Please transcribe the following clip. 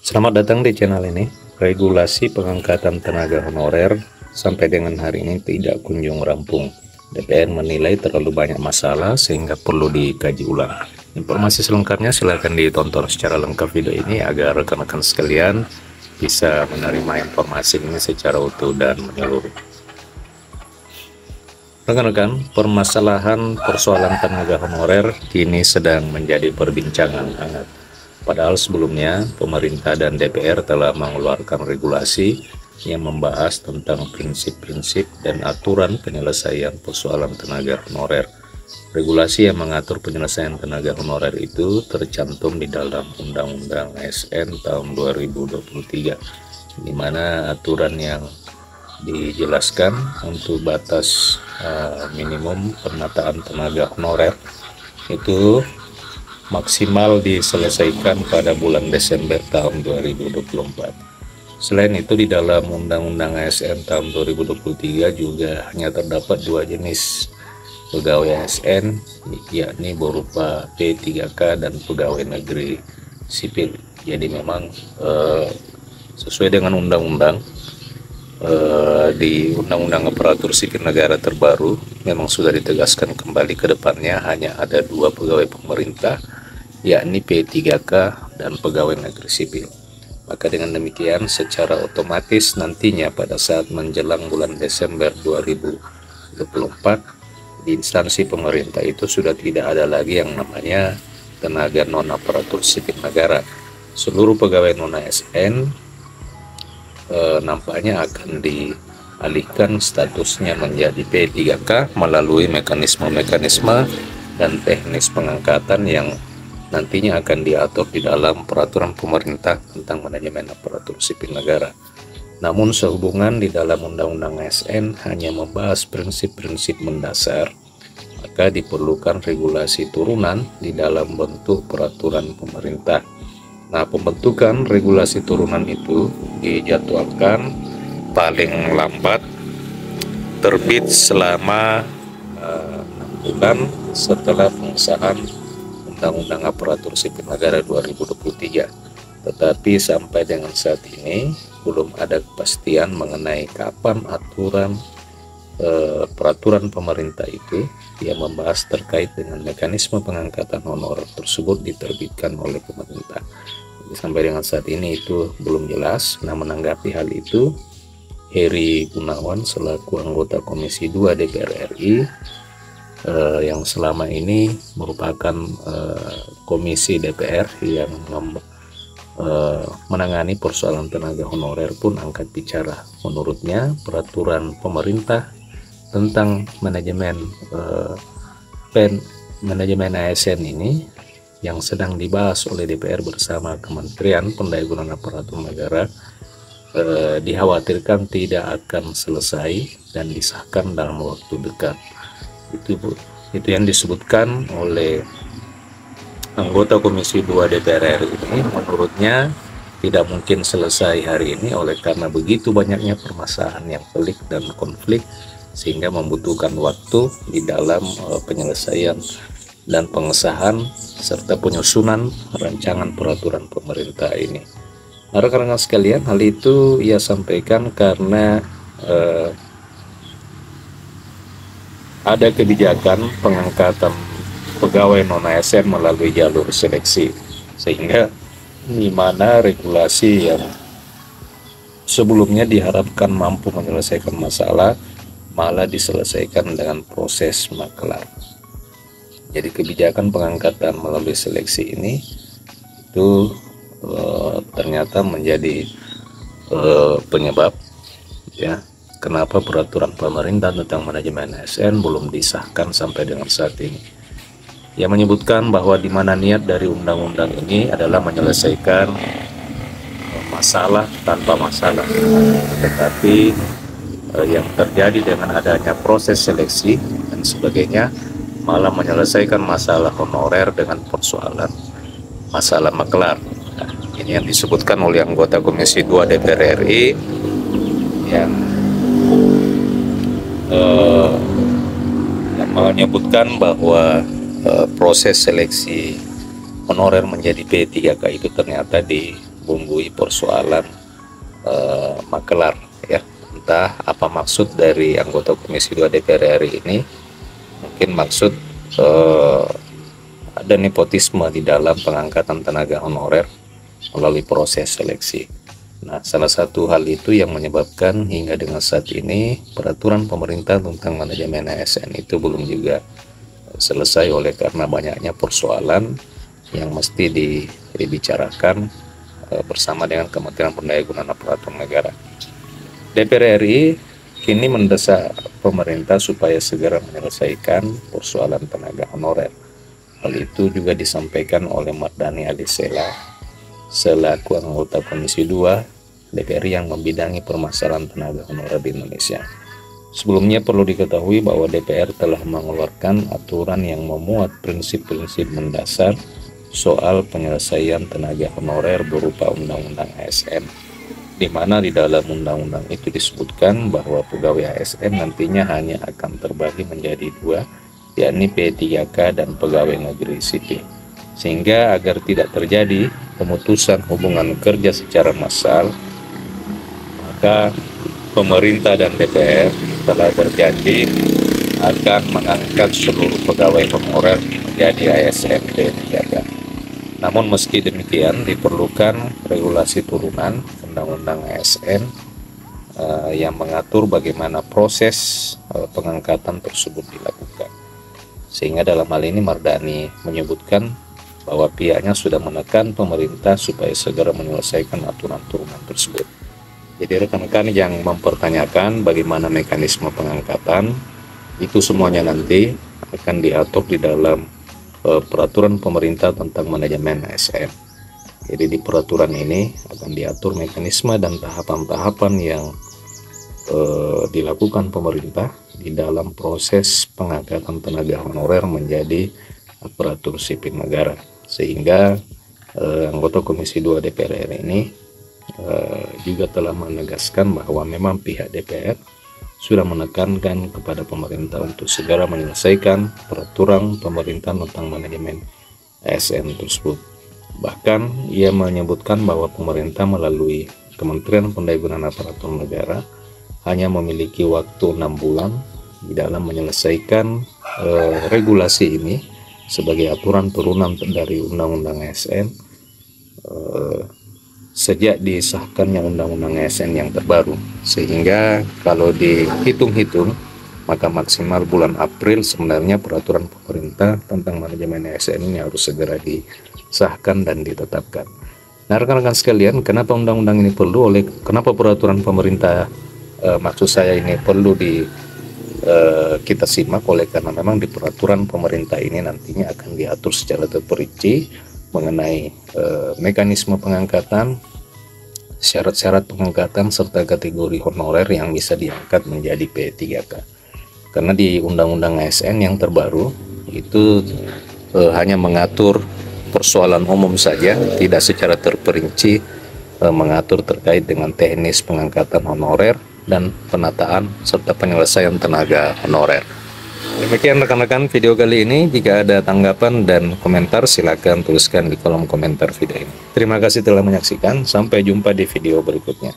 Selamat datang di channel ini. Regulasi pengangkatan tenaga honorer sampai dengan hari ini tidak kunjung rampung. DPR menilai terlalu banyak masalah sehingga perlu dikaji ulang. Informasi selengkapnya silahkan ditonton secara lengkap video ini agar rekan-rekan sekalian bisa menerima informasi ini secara utuh dan menyeluruh. Rekan-rekan, permasalahan persoalan tenaga honorer kini sedang menjadi perbincangan hangat. Padahal sebelumnya, pemerintah dan DPR telah mengeluarkan regulasi yang membahas tentang prinsip-prinsip dan aturan penyelesaian persoalan tenaga honorer. Regulasi yang mengatur penyelesaian tenaga honorer itu tercantum di dalam Undang-Undang ASN tahun 2023, di mana aturan yang dijelaskan untuk batas minimum penataan tenaga honorer itu maksimal diselesaikan pada bulan Desember tahun 2024. Selain itu, di dalam Undang-Undang ASN tahun 2023 juga hanya terdapat dua jenis pegawai ASN, yakni berupa P3K dan pegawai negeri sipil. Jadi memang sesuai dengan undang-undang, di Undang-Undang Aparatur Sipil Negara terbaru memang sudah ditegaskan kembali ke depannya hanya ada dua pegawai pemerintah, yakni P3K dan pegawai negeri sipil. Maka dengan demikian secara otomatis nantinya pada saat menjelang bulan Desember 2024 di instansi pemerintah itu sudah tidak ada lagi yang namanya tenaga non aparatur sipil negara. Seluruh pegawai non ASN nampaknya akan dialihkan statusnya menjadi P3K melalui mekanisme-mekanisme dan teknis pengangkatan yang nantinya akan diatur di dalam peraturan pemerintah tentang manajemen aparatur sipil negara. Namun sehubungan di dalam Undang-Undang ASN hanya membahas prinsip-prinsip mendasar, maka diperlukan regulasi turunan di dalam bentuk peraturan pemerintah. Nah, pembentukan regulasi turunan itu dijadwalkan paling lambat terbit selama 6 bulan setelah pengesahan Undang-Undang Aparatur Sipil Negara 2023. Tetapi sampai dengan saat ini belum ada kepastian mengenai kapan peraturan pemerintah itu yang membahas terkait dengan mekanisme pengangkatan honorer tersebut diterbitkan oleh pemerintah. Jadi, sampai dengan saat ini itu belum jelas. Nah, menanggapi hal itu, Heri Gunawan selaku anggota Komisi 2 DPR RI yang selama ini merupakan komisi DPR yang menangani persoalan tenaga honorer pun angkat bicara. Menurutnya peraturan pemerintah tentang manajemen ASN ini yang sedang dibahas oleh DPR bersama Kementerian Pendayaan Aparatur Negara dikhawatirkan tidak akan selesai dan disahkan dalam waktu dekat. Itu yang disebutkan oleh anggota Komisi 2 DPR RI ini. Menurutnya tidak mungkin selesai hari ini oleh karena begitu banyaknya permasalahan yang pelik dan konflik sehingga membutuhkan waktu di dalam penyelesaian dan pengesahan serta penyusunan rancangan peraturan pemerintah ini. Nah, rekan-rekan sekalian, hal itu ia sampaikan karena ada kebijakan pengangkatan pegawai non ASN melalui jalur seleksi, sehingga di mana regulasi yang sebelumnya diharapkan mampu menyelesaikan masalah malah diselesaikan dengan proses makelar. Jadi kebijakan pengangkatan melalui seleksi ini itu ternyata menjadi penyebab ya kenapa peraturan pemerintah tentang manajemen ASN belum disahkan sampai dengan saat ini. Ia menyebutkan bahwa di mana niat dari undang-undang ini adalah menyelesaikan masalah tanpa masalah, tetapi yang terjadi dengan adanya proses seleksi dan sebagainya malah menyelesaikan masalah honorer dengan persoalan masalah makelar. Nah, ini yang disebutkan oleh anggota Komisi 2 DPR RI yang menyebutkan bahwa proses seleksi honorer menjadi P3K itu ternyata dibumbui persoalan makelar ya. Entah apa maksud dari anggota Komisi 2 DPR RI ini. Mungkin maksud ada nepotisme di dalam pengangkatan tenaga honorer melalui proses seleksi. Nah, salah satu hal itu yang menyebabkan hingga dengan saat ini peraturan pemerintah tentang manajemen ASN itu belum juga selesai oleh karena banyaknya persoalan yang mesti dibicarakan bersama dengan Kementerian Pendayagunaan Aparatur Negara. DPR RI kini mendesak pemerintah supaya segera menyelesaikan persoalan tenaga honorer. Hal itu juga disampaikan oleh Mardhani Alisera selaku anggota Komisi 2 DPR yang membidangi permasalahan tenaga honorer di Indonesia. Sebelumnya perlu diketahui bahwa DPR telah mengeluarkan aturan yang memuat prinsip-prinsip mendasar soal penyelesaian tenaga honorer berupa Undang-Undang ASN, di mana di dalam undang-undang itu disebutkan bahwa pegawai ASN nantinya hanya akan terbagi menjadi dua, yakni P3K dan pegawai negeri sipil. Sehingga agar tidak terjadi pemutusan hubungan kerja secara massal, maka pemerintah dan DPR telah berjanji akan mengangkat seluruh pegawai honorer menjadi ASN P3K. Namun meski demikian diperlukan regulasi turunan Undang-Undang ASN yang mengatur bagaimana proses pengangkatan tersebut dilakukan. Sehingga dalam hal ini Mardhani menyebutkan bahwa pihaknya sudah menekan pemerintah supaya segera menyelesaikan aturan turunan tersebut. Jadi rekan-rekan yang mempertanyakan bagaimana mekanisme pengangkatan, itu semuanya nanti akan diatur di dalam peraturan pemerintah tentang manajemen ASN. Jadi di peraturan ini akan diatur mekanisme dan tahapan-tahapan yang dilakukan pemerintah di dalam proses pengangkatan tenaga honorer menjadi aparatur sipil negara. Sehingga anggota Komisi 2 DPR RI ini juga telah menegaskan bahwa memang pihak DPR sudah menekankan kepada pemerintah untuk segera menyelesaikan peraturan pemerintah tentang manajemen ASN tersebut. Bahkan ia menyebutkan bahwa pemerintah melalui Kementerian Pendayagunaan Aparatur Negara hanya memiliki waktu 6 bulan di dalam menyelesaikan regulasi ini sebagai aturan turunan dari Undang-Undang ASN sejak disahkannya Undang-Undang ASN yang terbaru. Sehingga kalau dihitung-hitung maka maksimal bulan April sebenarnya peraturan pemerintah tentang manajemen ASN ini harus segera disahkan dan ditetapkan. Nah rekan-rekan sekalian, kenapa undang-undang ini perlu, kenapa peraturan pemerintah maksud saya ini perlu kita simak, oleh karena memang di peraturan pemerintah ini nantinya akan diatur secara terperinci mengenai mekanisme pengangkatan, syarat-syarat pengangkatan serta kategori honorer yang bisa diangkat menjadi P3K. Karena di Undang-Undang ASN yang terbaru itu hanya mengatur persoalan umum saja, tidak secara terperinci mengatur terkait dengan teknis pengangkatan honorer dan penataan serta penyelesaian tenaga honorer. Demikian rekan-rekan video kali ini. Jika ada tanggapan dan komentar silakan tuliskan di kolom komentar video ini. Terima kasih telah menyaksikan. Sampai jumpa di video berikutnya.